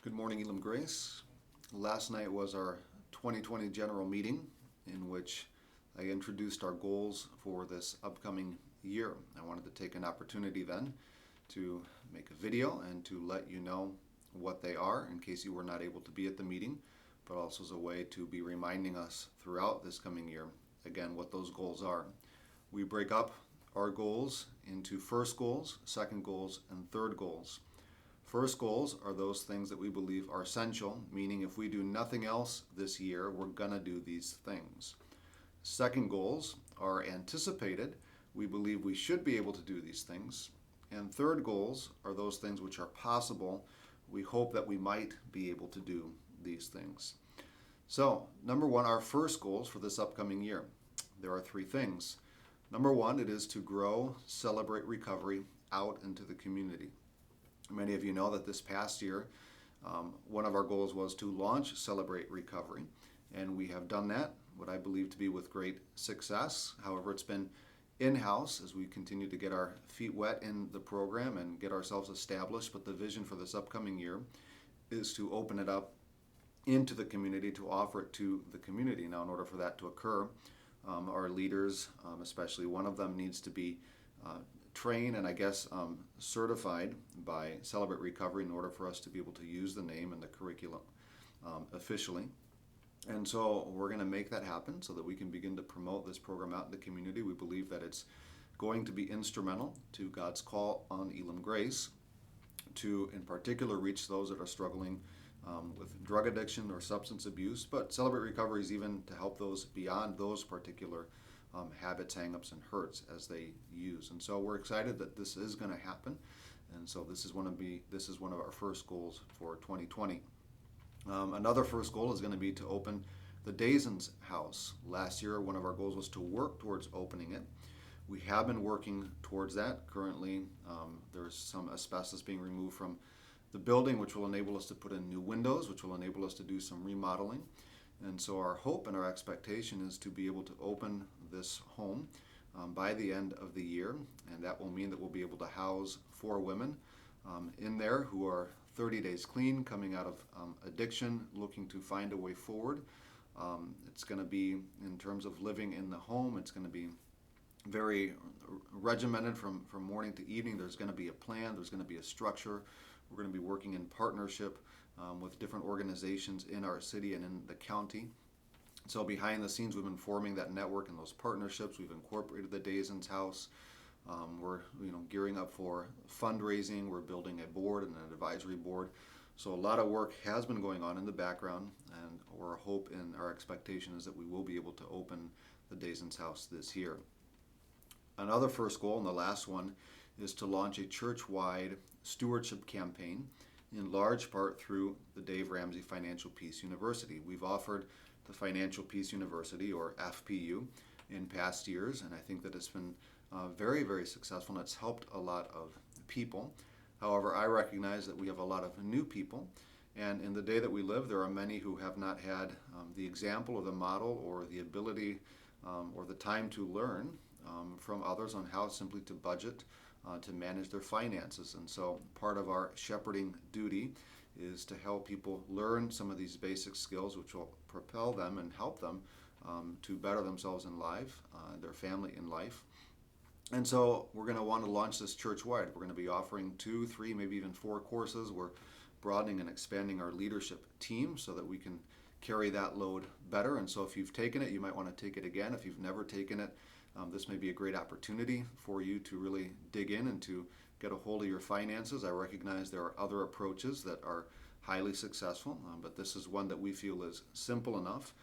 Good morning, Elim Grace. Last night was our 2020 general meeting in which I introduced our goals for this upcoming year. I wanted to take an opportunity then to make a video and to let you know what they are in case you were not able to be at the meeting, but also as a way to be reminding us throughout this coming year, again, what those goals are. We break up our goals into first goals, second goals, and third goals. First goals are those things that we believe are essential, meaning if we do nothing else this year, we're going to do these things. Second goals are anticipated. We believe we should be able to do these things. And third goals are those things which are possible. We hope that we might be able to do these things. So, number one, our first goals for this upcoming year. There are three things. Number one, it is to grow, celebrate recovery out into the community. Many of you know that this past year, one of our goals was to launch Celebrate Recovery, and we have done that, what I believe to be with great success. However, it's been in-house as we continue to get our feet wet in the program and get ourselves established, but the vision for this upcoming year is to open it up into the community, to offer it to the community. Now, in order for that to occur, our leaders, especially one of them, needs to be trained and certified by Celebrate Recovery in order for us to be able to use the name and the curriculum officially. And so we're going to make that happen so that we can begin to promote this program out in the community. We believe that it's going to be instrumental to God's call on Elim Grace to, in particular, reach those that are struggling with drug addiction or substance abuse. But Celebrate Recovery is even to help those beyond those particular habits, hang-ups, and hurts as they use. And so we're excited that this is going to happen. And so this is one of our first goals for 2020. Another first goal is going to be to open the Dazens House. Last year, one of our goals was to work towards opening it. We have been working towards that. Currently, there's some asbestos being removed from the building, which will enable us to put in new windows, which will enable us to do some remodeling. And so our hope and our expectation is to be able to open this home by the end of the year. And that will mean that we'll be able to house 4 women in there who are 30 days clean, coming out of addiction, looking to find a way forward. It's going to be, in terms of living in the home, it's going to be very regimented from morning to evening. There's going to be a plan. There's going to be a structure. We're going to be working in partnership with different organizations in our city and in the county. So behind the scenes, we've been forming that network and those partnerships. We've incorporated the Dazens House. We're gearing up for fundraising. We're building a board and an advisory board. So a lot of work has been going on in the background, and our hope and our expectation is that we will be able to open the Dazens House this year. Another first goal, and the last one, is to launch a church-wide stewardship campaign, in large part through the Dave Ramsey Financial Peace University. We've offered the Financial Peace University, or FPU, in past years, and I think that it's been very, very successful, and it's helped a lot of people. However, I recognize that we have a lot of new people, and in the day that we live, there are many who have not had the example or the model or the ability or the time to learn from others on how simply to budget, to manage their finances. And so part of our shepherding duty is to help people learn some of these basic skills which will propel them and help them to better themselves in life, their family in life. And so we're going to want to launch this church-wide. We're going to be offering 2, 3, maybe even 4 courses. We're broadening and expanding our leadership team so that we can carry that load better. And so if you've taken it, you might want to take it again. If you've never taken it, this may be a great opportunity for you to really dig in and to get a hold of your finances. I recognize there are other approaches that are highly successful, but this is one that we feel is simple enough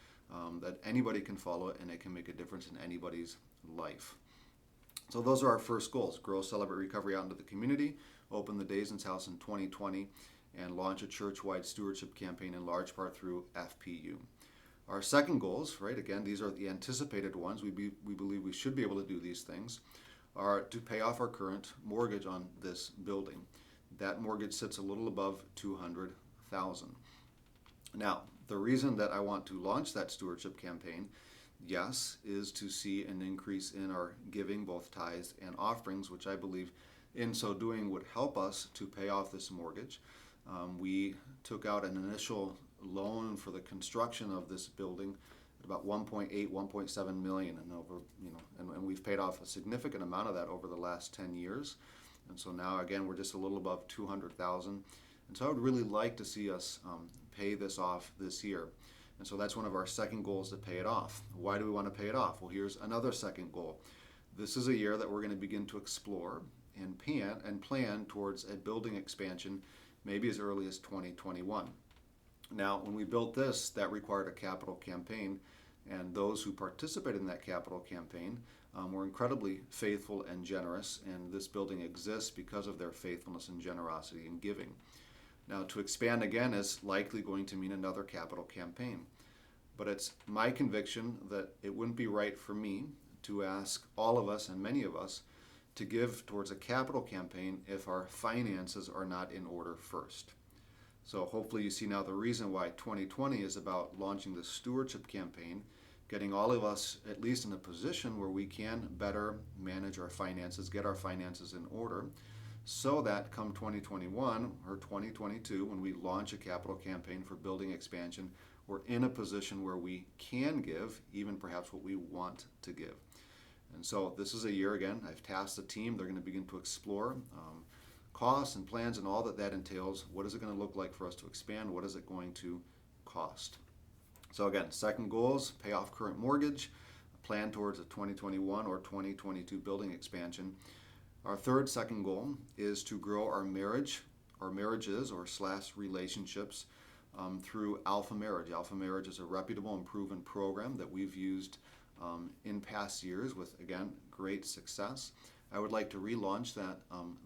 that anybody can follow it and it can make a difference in anybody's life. So those are our first goals: grow, celebrate recovery out into the community, open the Dazens House in 2020, and launch a church-wide stewardship campaign in large part through FPU. Our second goals, right, again, these are the anticipated ones. We believe we should be able to do these things, are to pay off our current mortgage on this building. That mortgage sits a little above $200,000. Now, the reason that I want to launch that stewardship campaign, yes, is to see an increase in our giving, both tithes and offerings, which I believe in so doing would help us to pay off this mortgage. We took out an initial loan for the construction of this building at about 1.8, 1.7 million, and over, and we've paid off a significant amount of that over the last 10 years. And so now again, we're just a little above 200,000. And so I would really like to see us pay this off this year. And so that's one of our second goals, to pay it off. Why do we want to pay it off? Well, here's another second goal. This is a year that we're going to begin to explore and plan towards a building expansion, maybe as early as 2021. Now, when we built this, that required a capital campaign, and those who participated in that capital campaign were incredibly faithful and generous, and this building exists because of their faithfulness and generosity in giving. Now, to expand again is likely going to mean another capital campaign, but it's my conviction that it wouldn't be right for me to ask all of us, and many of us, to give towards a capital campaign if our finances are not in order first. So hopefully you see now the reason why 2020 is about launching the stewardship campaign, getting all of us at least in a position where we can better manage our finances, get our finances in order, so that come 2021 or 2022, when we launch a capital campaign for building expansion, we're in a position where we can give even perhaps what we want to give. And so this is a year, again, I've tasked the team. They're going to begin to explore costs and plans and all that entails. What is it going to look like for us to expand? What is it going to cost? So again, second goal is pay off current mortgage, plan towards a 2021 or 2022 building expansion. Our second goal is to grow our marriages or / relationships through Alpha Marriage. Alpha Marriage is a reputable and proven program that we've used in past years with, again, great success. I would like to relaunch that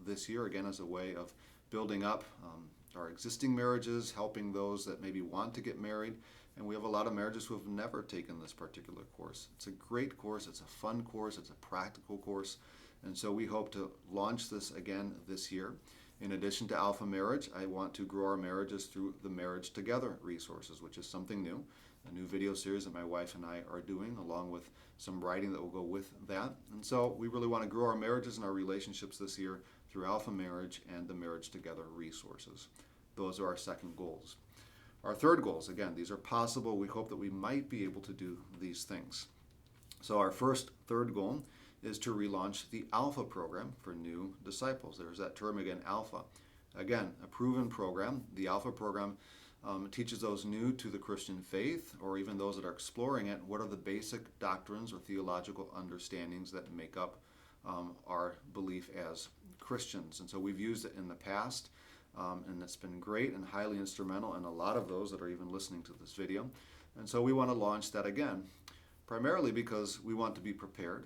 this year, again, as a way of building up our existing marriages, helping those that maybe want to get married. And we have a lot of marriages who have never taken this particular course. It's a great course, it's a fun course, it's a practical course. And so we hope to launch this again this year. In addition to Alpha Marriage, I want to grow our marriages through the Marriage Together resources, which is something new, a new video series that my wife and I are doing, along with some writing that will go with that. And so we really want to grow our marriages and our relationships this year through Alpha Marriage and the Marriage Together resources. Those are our second goals. Our third goals, again, these are possible. We hope that we might be able to do these things. So our third goal is to relaunch the Alpha program for new disciples. There's that term again, Alpha. Again, a proven program. The Alpha program teaches those new to the Christian faith, or even those that are exploring it, what are the basic doctrines or theological understandings that make up our belief as Christians. And so we've used it in the past, and it's been great and highly instrumental in a lot of those that are even listening to this video. And so we want to launch that again, primarily because we want to be prepared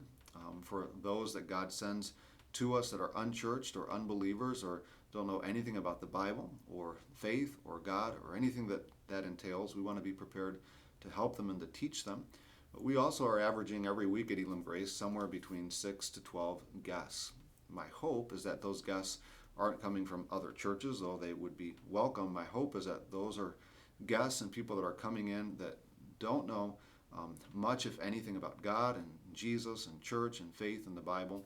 for those that God sends to us that are unchurched or unbelievers or don't know anything about the Bible or faith or God or anything that entails. We want to be prepared to help them and to teach them. But we also are averaging every week at Elim Grace somewhere between 6 to 12 guests. My hope is that those guests aren't coming from other churches, though they would be welcome. My hope is that those are guests and people that are coming in that don't know much, if anything, about God and Jesus and church and faith and the Bible.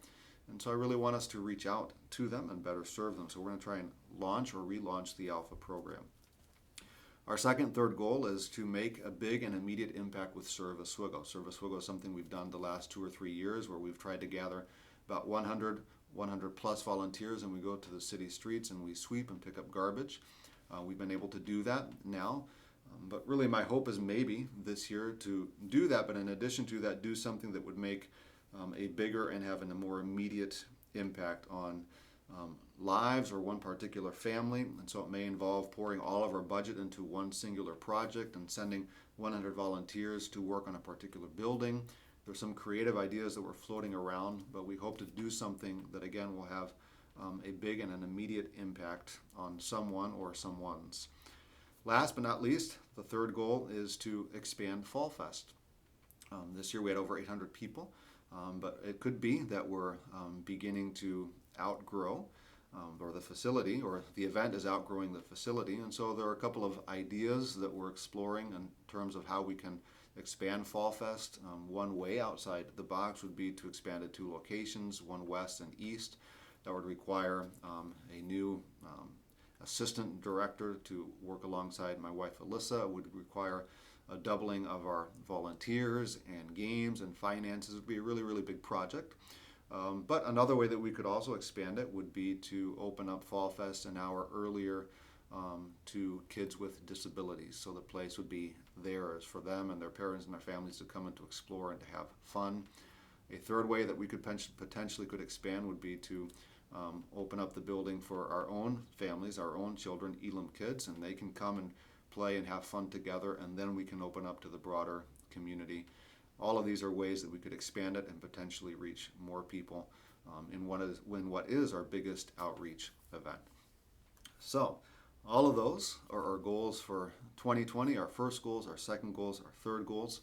And so I really want us to reach out to them and better serve them. So we're going to try and launch or relaunch the Alpha program. Our third goal is to make a big and immediate impact with Serve Oswego. Serve Oswego is something we've done the last 2 or 3 years, where we've tried to gather about 100 plus volunteers, and we go to the city streets and we sweep and pick up garbage. We've been able to do that now. But really my hope is maybe this year to do that, but in addition to that, do something that would make a bigger and having a more immediate impact on lives or one particular family. And so it may involve pouring all of our budget into one singular project and sending 100 volunteers to work on a particular building. There's some creative ideas that we're floating around, but we hope to do something that again will have a big and an immediate impact on someone or someone's. Last but not least, the third goal is to expand Fall Fest. This year we had over 800 people, but it could be that we're beginning to outgrow or the facility, or the event is outgrowing the facility. And so there are a couple of ideas that we're exploring in terms of how we can expand Fall Fest. One way outside the box would be to expand it 2 locations, one west and east. That would require a new assistant director to work alongside my wife Alyssa. It would require a doubling of our volunteers and games and finances. It would be a really, really big project. But another way that we could also expand it would be to open up Fall Fest an hour earlier to kids with disabilities. So the place would be there as for them and their parents and their families to come and to explore and to have fun. A third way that we could potentially could expand would be to open up the building for our own families, our own children, Elim kids, and they can come and play and have fun together, and then we can open up to the broader community. All of these are ways that we could expand it and potentially reach more people in what is our biggest outreach event. So, all of those are our goals for 2020, our first goals, our second goals, our third goals.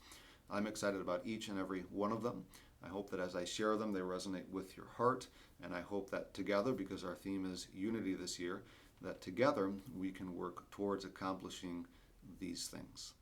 I'm excited about each and every one of them. I hope that as I share them, they resonate with your heart, and I hope that together, because our theme is unity this year, that together we can work towards accomplishing these things.